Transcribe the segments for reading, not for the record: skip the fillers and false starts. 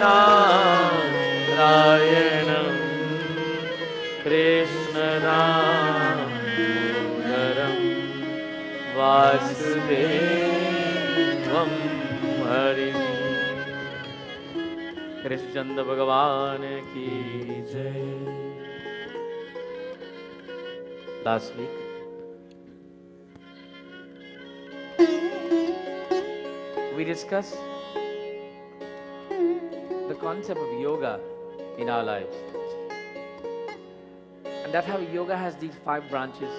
Naranam Krishna Damodaram Vasudevam Hari. Krishna Bhagavan ki jai. Last week, we discussed the concept of yoga in our lives. And that's how yoga has these 5 branches.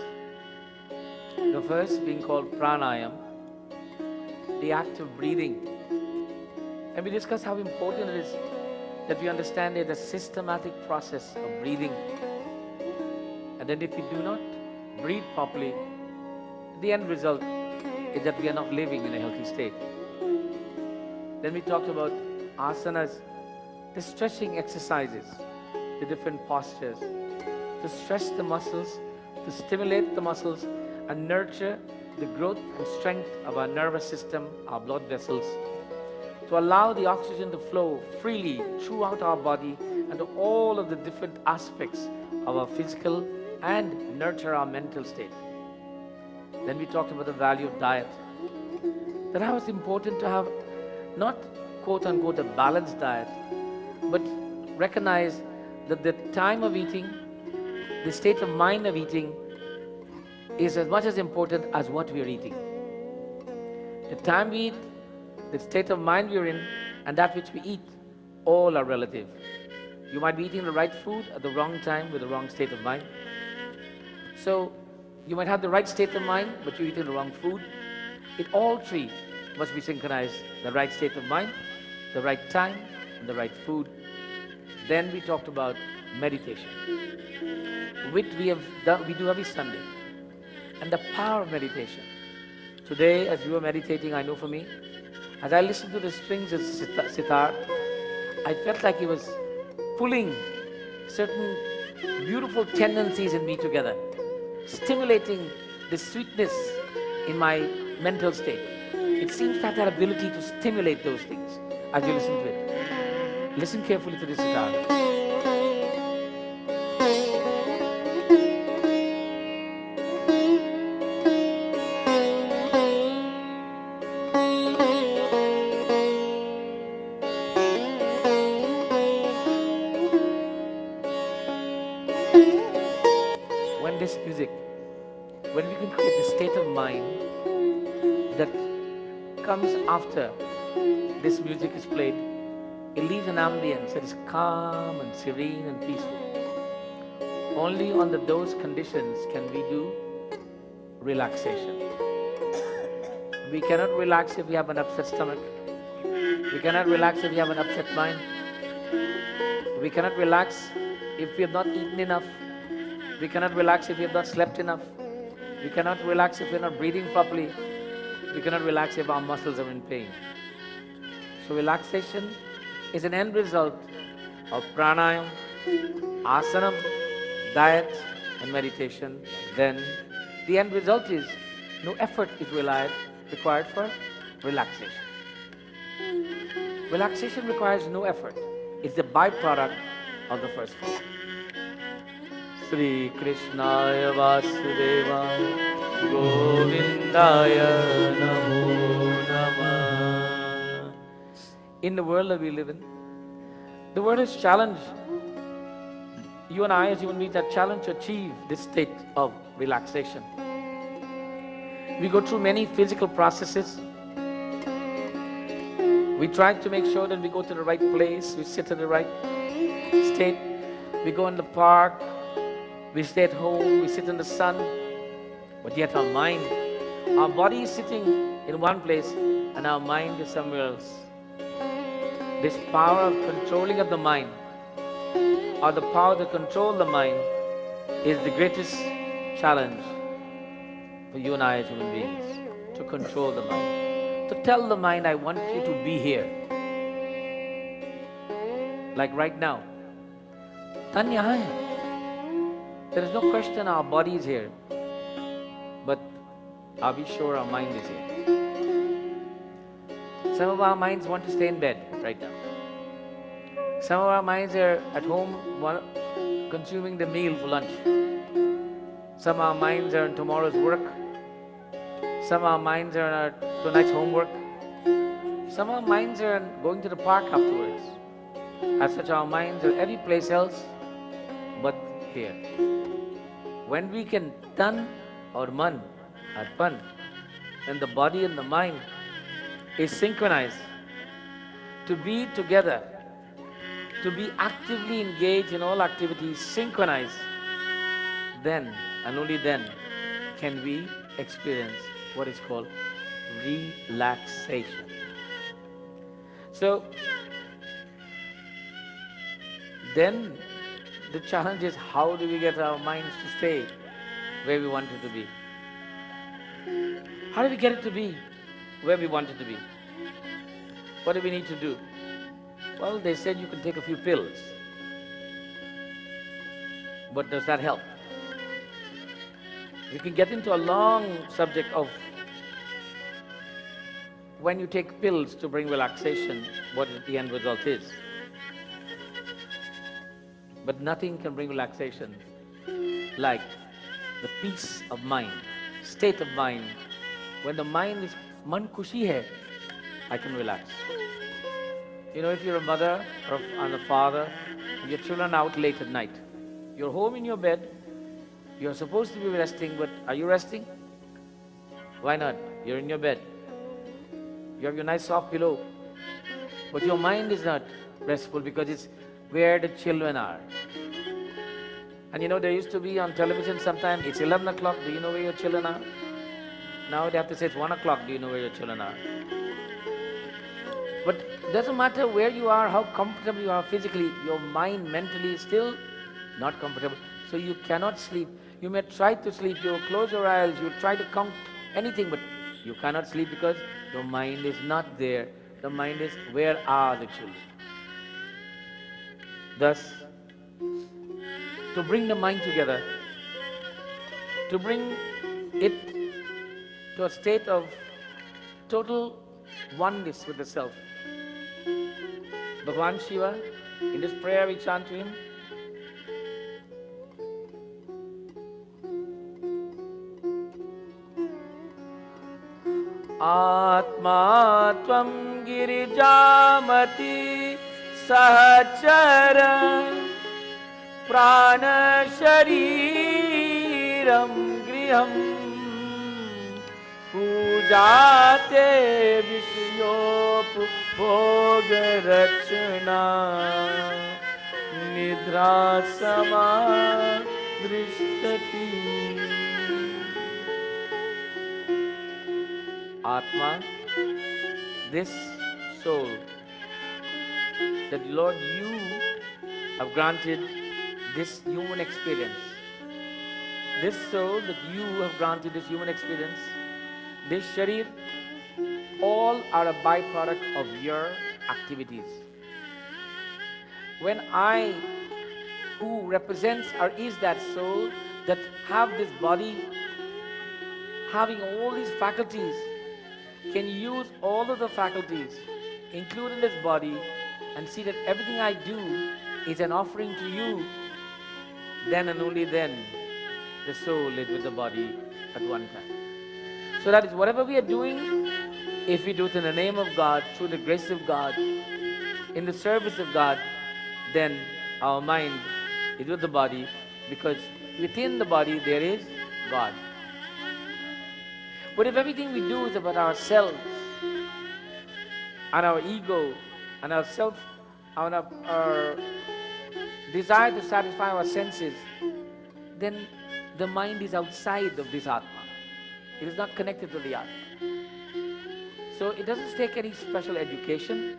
The first being called pranayam, the act of breathing. And we discussed how important it is that we understand it as a systematic process of breathing. And then if we do not breathe properly, the end result is that we are not living in a healthy state. Then we talked about asanas, the stretching exercises, the different postures, to stretch the muscles, to stimulate the muscles and nurture the growth and strength of our nervous system, our blood vessels, to allow the oxygen to flow freely throughout our body and to all of the different aspects of our physical and nurture our mental state. Then we talked about the value of diet, that how it's important to have not quote unquote a balanced diet, but recognize that the time of eating, the state of mind of eating is as much as important as what we are eating. The time we eat, the state of mind we are in, and that which we eat, all are relative. You might be eating the right food at the wrong time with the wrong state of mind. So you might have the right state of mind, but you're eating the wrong food. It all 3 must be synchronized: the right state of mind, the right time, and the right food. Then we talked about meditation, which we do every Sunday, and the power of meditation. Today, as you were meditating, I know for me, as I listened to the strings of sitar, I felt like it was pulling certain beautiful tendencies in me together, stimulating the sweetness in my mental state. It seems to have that ability to stimulate those things as you listen to it. Listen carefully to this sitar. When we can create the state of mind that comes after this music is played, it leaves an ambience that is calm and serene and peaceful. Only under those conditions can we do relaxation. We cannot relax if we have an upset stomach. We cannot relax if we have an upset mind. We cannot relax if we have not eaten enough. We cannot relax if we have not slept enough. We cannot relax if we are not breathing properly. We cannot relax if our muscles are in pain. So relaxation is an end result of pranayam, asanam, diet and meditation. Then the end result is no effort is required for relaxation. Relaxation requires no effort. It's the byproduct of the first four. Sri Krishnaya Vasudevaya Govindaya Namo Namah. In the world that we live in, the world is challenged. You and I as human beings are challenged to achieve this state of relaxation. We go through many physical processes. We try to make sure that we go to the right place, we sit in the right state. We go in the park, we stay at home, we sit in the sun. But yet our mind, our body is sitting in one place and our mind is somewhere else. This power of controlling of the mind, or the power to control the mind, is the greatest challenge for you and I as human beings, to control the mind. To tell the mind, I want you to be here. Like right now. Tan yahan hai. There is no question our body is here. But are we sure our mind is here? Some of our minds want to stay in bed right now. Some of our minds are at home consuming the meal for lunch. Some of our minds are on tomorrow's work. Some of our minds are on tonight's homework. Some of our minds are on going to the park afterwards. As such, our minds are every place else but here. When we can tan or man or pan, then the body and the mind is synchronized to be together, to be actively engaged in all activities, synchronized. Then and only then can we experience what is called relaxation. So then the challenge is, how do we get our minds to stay where we want it to be? How do we get it to be where we want it to be? What do we need to do? Well, they said you can take a few pills. But does that help? You can get into a long subject of when you take pills to bring relaxation, what the end result is. But nothing can bring relaxation like the peace of mind, state of mind. When the mind is man khushi hai, I can relax. You know, if you're a mother and a father, your children are out late at night. You're home in your bed, you're supposed to be resting, but are you resting? Why not? You're in your bed. You have your nice soft pillow, but your mind is not restful because it's where the children are. And you know, there used to be on television sometimes, it's 11 o'clock, do you know where your children are? Now they have to say it's 1 o'clock, do you know where your children are? But it doesn't matter where you are, how comfortable you are physically, your mind mentally is still not comfortable. So you cannot sleep. You may try to sleep, you close your eyes, you try to count anything, but you cannot sleep because your mind is not there. The mind is, where are the children? Thus, to bring the mind together, to bring it to a state of total oneness with the self. Bhagavan Shiva, in this prayer we chant to him, Atma tvam girijamati sahachara prana shariram griham pujate vishyopu bhoga rachana nidra sama drishtati. Atma, this soul that Lord you have granted this human experience, this soul that you have granted this human experience, this sharir, all are a byproduct of your activities. When I, who represents or is that soul that have this body, having all these faculties, can use all of the faculties, including this body, and see that everything I do is an offering to you, then and only then the soul is with the body at one time. So that is, whatever we are doing, if we do it in the name of God, through the grace of God, in the service of God, then our mind is with the body, because within the body there is God. But if everything we do is about ourselves and our ego and our self, and our desire to satisfy our senses, then the mind is outside of this Atma. It is not connected to the Atma. So it doesn't take any special education.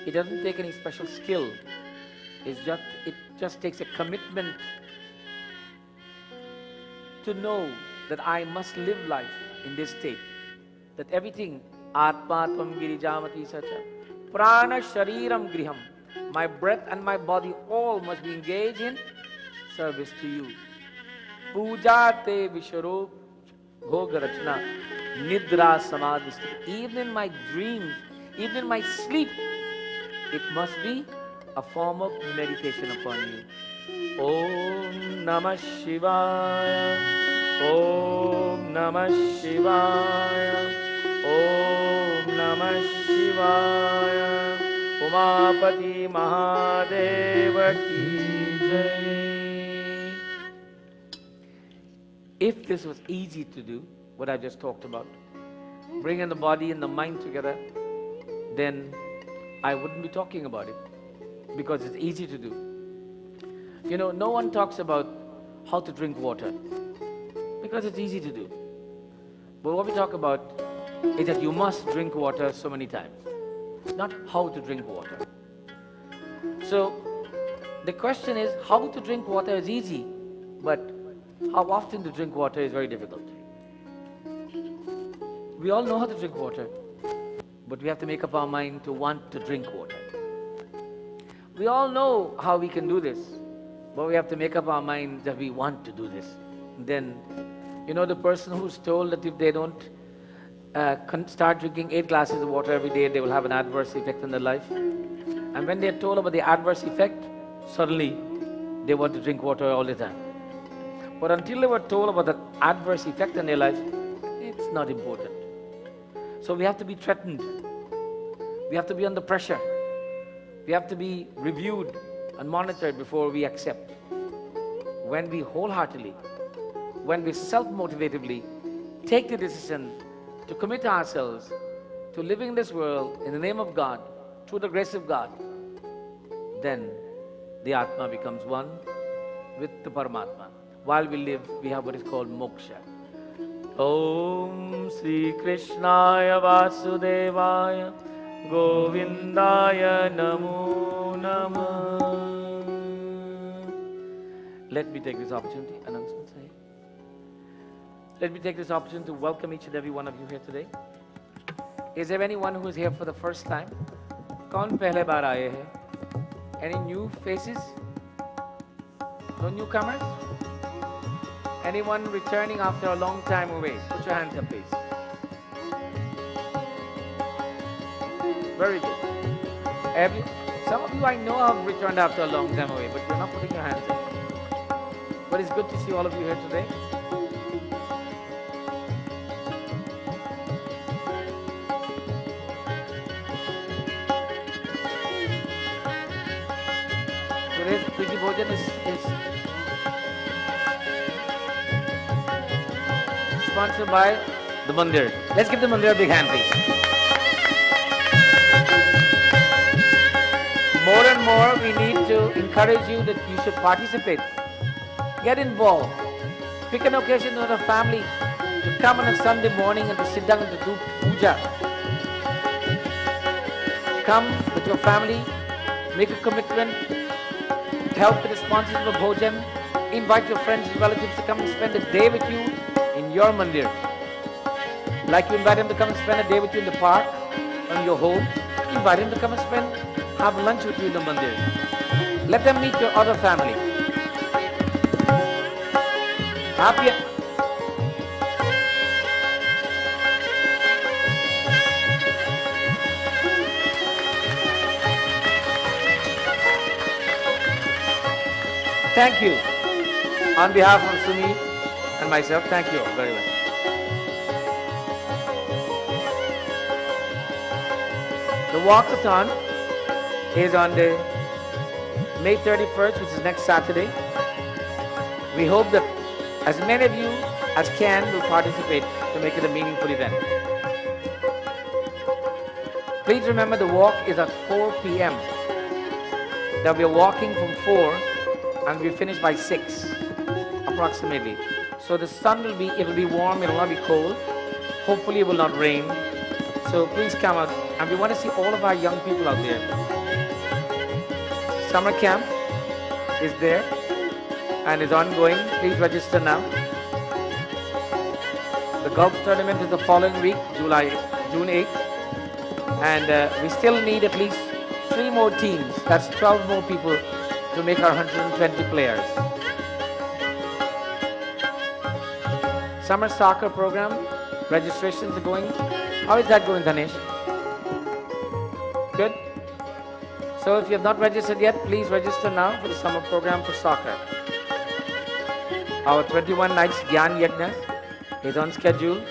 It doesn't take any special skill. It just takes a commitment to know that I must live life in this state. That everything, Atma tvam girijamati sacha, prana shariram griham, my breath and my body all must be engaged in service to you. Puja te vishwarup bhoga rachna nidra samadhisthi. Even in my dreams, even in my sleep, it must be a form of meditation upon you. Om Namah Shivaya. Om Namah Shivaya. Om Namah Shivaya. Umapati Mahadeva ki jai. If this was easy to do, what I just talked about, bringing the body and the mind together, then I wouldn't be talking about it, because it's easy to do. You know, no one talks about how to drink water, because it's easy to do. But what we talk about is that you must drink water so many times, not how to drink water. So the question is, how to drink water is easy, but how often to drink water is very difficult. We all know how to drink water, but we have to make up our mind to want to drink water. We all know how we can do this, but we have to make up our mind that we want to do this. Then, you know, the person who's told that if they don't start drinking 8 glasses of water every day, they will have an adverse effect in their life. And when they're told about the adverse effect, suddenly they want to drink water all the time. But until they were told about the adverse effect in their life, it's not important. So we have to be threatened. We have to be under pressure. We have to be reviewed and monitored before we accept. When we wholeheartedly, when we self-motivatively take the decision to commit ourselves to living in this world in the name of God, through the grace of God, then the Atma becomes one with the Paramatma. While we live, we have what is called moksha. Om Sri Krishnaya Vasudevaya Govindaya Namo Namah. Let me take this opportunity, announcements. Let me take this opportunity to welcome each and every one of you here today. Is there anyone who is here for the first time? Kaun pehle baar aaye hai? Any new faces? No newcomers? Anyone returning after a long time away? Put your hands up, please. Very good. Some of you I know have returned after a long time away, but you're not putting your hands up. But it's good to see all of you here today. Today's Priti Bhojan is sponsored by the Mandir. Let's give the Mandir a big hand, please. More and more, we need to encourage you that you should participate. Get involved. Pick an occasion with a family to come on a Sunday morning and to sit down and to do puja. Come with your family, make a commitment, help with the sponsorship of Bhojan, invite your friends and relatives to come and spend a day with you in your mandir. Like you invite them to come and spend a day with you in the park or in your home, invite them to come and have lunch with you in the mandir. Let them meet your other family. Happy. Thank you. On behalf of Sumi and myself, thank you all very much. The walkathon is on the May 31st, which is next Saturday. We hope that as many of you as can will participate to make it a meaningful event. Please remember the walk is at 4 p.m. That we are walking from 4 and we finish by 6 approximately. So the sun will be warm, it will not be cold. Hopefully it will not rain. So please come out, and we want to see all of our young people out there. Summer camp is there and is ongoing. Please register now. The golf tournament is the following week, June 8th. And we still need at least 3 more teams. That's 12 more people to make our 120 players. Summer soccer program, registrations are going. How is that going, Dhanesh? Good? So if you have not registered yet, please register now for the summer program for soccer. Our 21 nights Gyan Yajna is on schedule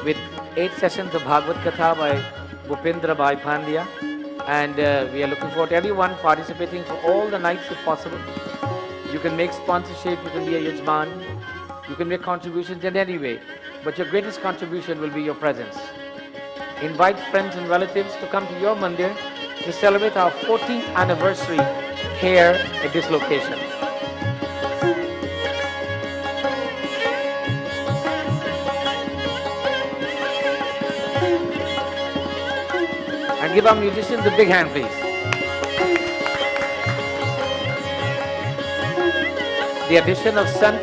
with 8 sessions of Bhagavad Katha by Bhupendra Bhai Pandya. And we are looking forward to everyone participating for all the nights if possible. You can make sponsorship, you can be a yajman, you can make contributions in any way. But your greatest contribution will be your presence. Invite friends and relatives to come to your mandir to celebrate our 14th anniversary here at this location. And give our musicians a big hand, please. The addition of Sant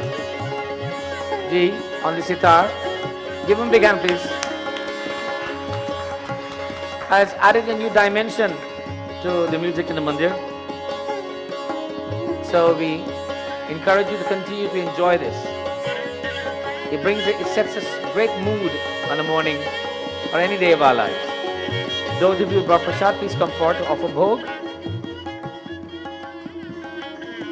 Ji on the sitar. Give him a big hand, please. Has added a new dimension to the music in the mandir. So we encourage you to continue to enjoy this. It sets a great mood on the morning or any day of our lives. Those of you who brought prasad, please come forward to offer bhog.